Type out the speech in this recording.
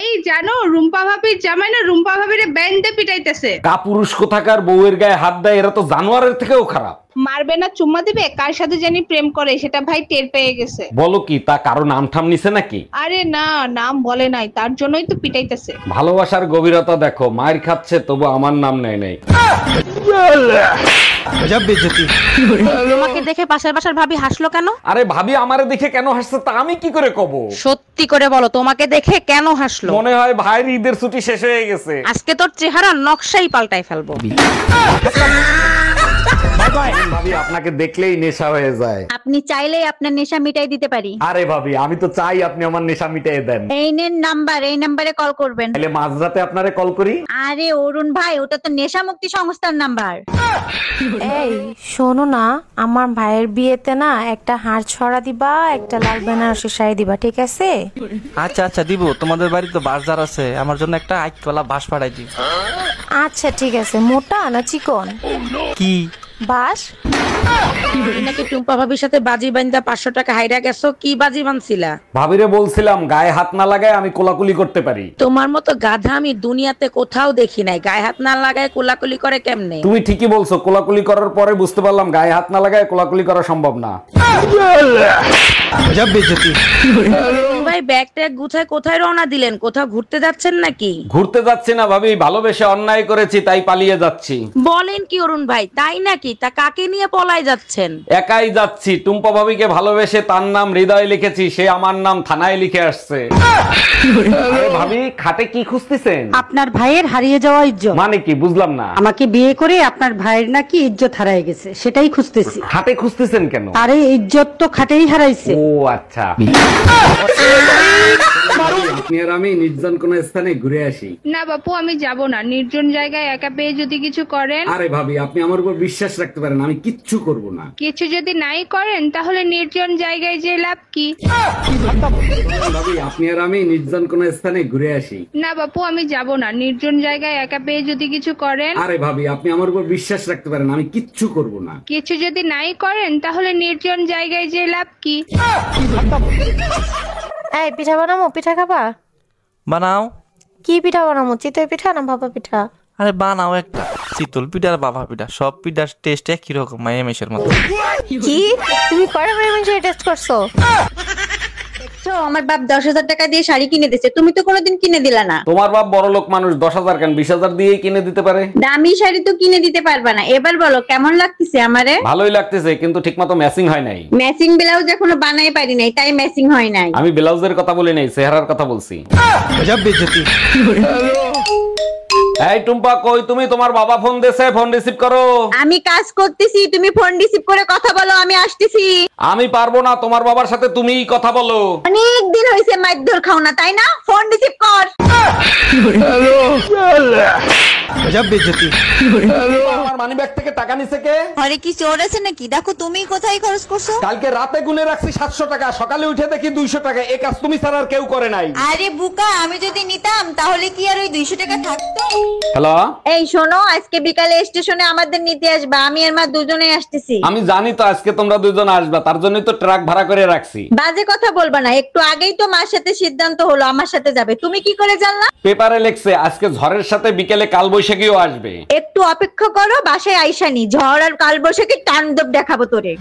এই জানো, রুম্পা ভাবির জামাই না রুম্পা ভাবিরে বেঁধে পিটাইতেছে। কাপুরুষ কোথাকার, বউয়ের গায়ে হাত দেয়, এরা তো জানোয়ারের থেকেও খারাপ। মারবে না চুম্মা দিবে, কার সাথে জানি প্রেম করে সেটা ভাই টের পেয়ে গেছে। বলো কি, তা কারো নাম ঠাম নিছে নাকি? আরে না, নাম বলে নাই, তার জন্যই তো পিটাইতেছে। ভালোবাসার গভীরতা দেখো, মায়ের খাচ্ছে তবু আমার নাম নেয় নাই। তোমাকে দেখে পাশের বাসার ভাবি হাসলো কেন? আরে ভাবি আমারে দেখে কেন হাসছে তা আমি কি করে কব? সত্যি করে বলো, তোমাকে দেখে কেন হাসলো? মনে হয় ভাইয়ের ঈদের ছুটি শেষ হয়ে গেছে। আজকে তোর চেহারা নকশাই পাল্টাই ফেলবো। ভাবি আপনাকে দেখলেই নেশা হয়ে যায়। আপনি চাইলেই আপনার নেশা মিটাই দিতে পারি। আরে ভাবি আমি তো চাই আপনি আমার নেশা মিটিয়ে দেন। এই নেন নাম্বার, এই নাম্বারে কল করবেন। তাহলে মাঝরাতে আপনারে কল করি? আরে অরুণ ভাই, ওটা তো নেশা মুক্তি সংস্থার নাম্বার। এই শোনো না, আমার ভাইয়ের বিয়েতে না একটা হার ছড়া দিবা, একটা লাল বেনারসি শাড়ি দিবা, ঠিক আছে? আচ্ছা আচ্ছা দিব। তোমাদের বাড়ি তো বাজার আছে, আমার জন্য একটা আইকলা বাঁশ পাঠাই দিই। আচ্ছা ঠিক আছে। মোটা না চিকন? কি বাস? নাকি টুম্পা ভাবির সাথে বাজি বান্ধা 500 টাকা হাইরা গেছো? কি বাজি বানছিলা? ভাবিরে বলছিলাম গায়ে হাত না লাগায় আমি কোলাকুলি করতে পারি। তোমার মতো গাধা আমি দুনিয়াতে কোথাও দেখি নাই। গায়ে হাত না লাগায় কোলাকুলি করে কেমনে? তুমি ঠিকই বলছো, কোলাকুলি করার পরে বুঝতে পারলাম গায়ে হাত না লাগায় কোলাকুলি করা সম্ভব না। ভাই ব্যাগ ট্যাগ গুছায় কোথায় রওনা দিলেন? কোথাও ঘুরতে যাচ্ছেন নাকি? ঘুরতে যাচ্ছি না ভাবি, ভালোবেসে অন্যায় করেছি তাই পালিয়ে যাচ্ছি। বলেন কি অরুণ ভাই, তাই নাকি? তা কাকে নিয়ে পলায় যাচ্ছেন? একাই যাচ্ছি। টুম্পা ভাবিকে ভালোবেসে তার নাম হৃদয়ে লিখেছি, সে আমার নাম থানায় লিখে আসছে। আরে ভাবি খাটে কি খুঁজতেছেন? আপনার ভাইয়ের হারিয়ে যাওয়া ইজ্জত। মানে কি বুঝলাম না। আমাকে বিয়ে করে আপনার ভাইয়ের নাকি ইজ্জত হারায় গেছে, সেটাই খুঁজতেছি। খাটে খুঁজতেছেন কেন? আরে ইজ্জত তো খাটেই হারাইছে। ও আচ্ছা। আপনি আর আমি নির্জন কোন স্থানে ঘুরে আসি। না বাপু, আমি যাব না। নির্জন জায়গায় একা পেয়ে যদি কিছু করেন। আরে ভাবি আপনি আমার উপর বিশ্বাস রাখতে পারেন, আমি কিচ্ছু করব না। কিছু যদি নাই করেন তাহলে নির্জন জায়গায় যে লাভ কি? ভাবি আপনি আর আমি নির্জন কোন স্থানে ঘুরে আসি। না বাপু, আমি যাব না। নির্জন জায়গায় একা পেয়ে যদি কিছু করেন। আরে ভাবি আপনি আমার উপর বিশ্বাস রাখতে পারেন, আমি কিচ্ছু করব না। কিছু যদি নাই করেন তাহলে নির্জন জায়গায় যে লাভ কি? এই পিঠা বানামো, পিঠা খাবা? বানাও। কি পিঠা বানামো? চিতই পিঠা না ভাপা পিঠা? আরে বানাও একটা। চিতল পিঠা আর বাবা পিঠা, সব পিঠার টেস্ট একই রকম, মায়ামেশের মতো। কি তুমি কয়টা মানুষের টেস্ট করছো? দেখছো, আমার বাপ 10,000 টাকা দিয়ে শাড়ি কিনে দিচ্ছে, তুমি তো কোনোদিন কিনে দিলা না। তোমার বাপ বড় লোক মানুষ, 10,000 কেন 20,000 দিয়েই কিনে দিতে পারে। দামি শাড়ি তো কিনে দিতে পারবা না। এবার বলো কেমন লাগতেছে আমারে? ভালোই লাগতেছে, কিন্তু ঠিকমতো ম্যাচিং হয় নাই। ম্যাচিং ব্লাউজ এখনো বানাই পারি নাই, তাই ম্যাচিং হয় নাই। আমি ব্লাউজের কথা বলি নাই, চেহারার কথা বলছি। এই টুম্পা কই তুমি? তোমার বাবা ফোন দিয়েছে, ফোন রিসিভ করো। আমি কাজ করতেছি, তুমি ফোন রিসিভ করে কথা বলো, আমি আসতেছি। আমি পারবো না, তোমার বাবার সাথে তুমিই কথা বলো। অনেক দিন হয়েছে মাইর খাও না, তাই না? ফোন রিসিভ কর। আমার মানি ব্যাগ থেকে টাকা নিছে কে? ঘরে কি চোর আছে নাকি? দেখো তুমি কোথায় খরচ করছো। কালকে রাতে গুনে রাখছি 700 টাকা, সকালে উঠে দেখি 200 টাকা। এই কাজ তুমি ছাড়া আর কেউ করে নাই। আরে বুকা, আমি যদি নিতাম তাহলে কি আর ওই 200 টাকা থাকতো? হ্যালো, এই শোনো, আজকে বিকালে স্টেশনে আমাদের নিতে আসবা। আমি আর মা দুজনেই আসতেছি। আমি জানি তো আজকে তোমরা দুজন আসবা, তার জন্যই তো ট্রাক ভাড়া করে রাখছি। বাজে কথা বলবা না। একটু আগেই তো মার সাথে সিদ্ধান্ত হলো আমার সাথে যাবে, তুমি কি করে জানলা? পেপারে লেখছে আজকে ঝড়ের সাথে বিকেলে কালবৈশাখীও আসবে। একটু অপেক্ষা করো, বাসায় আইসানি। ঝড় আর কালবৈশাখী তাণ্ডব দেখাবো তোরে।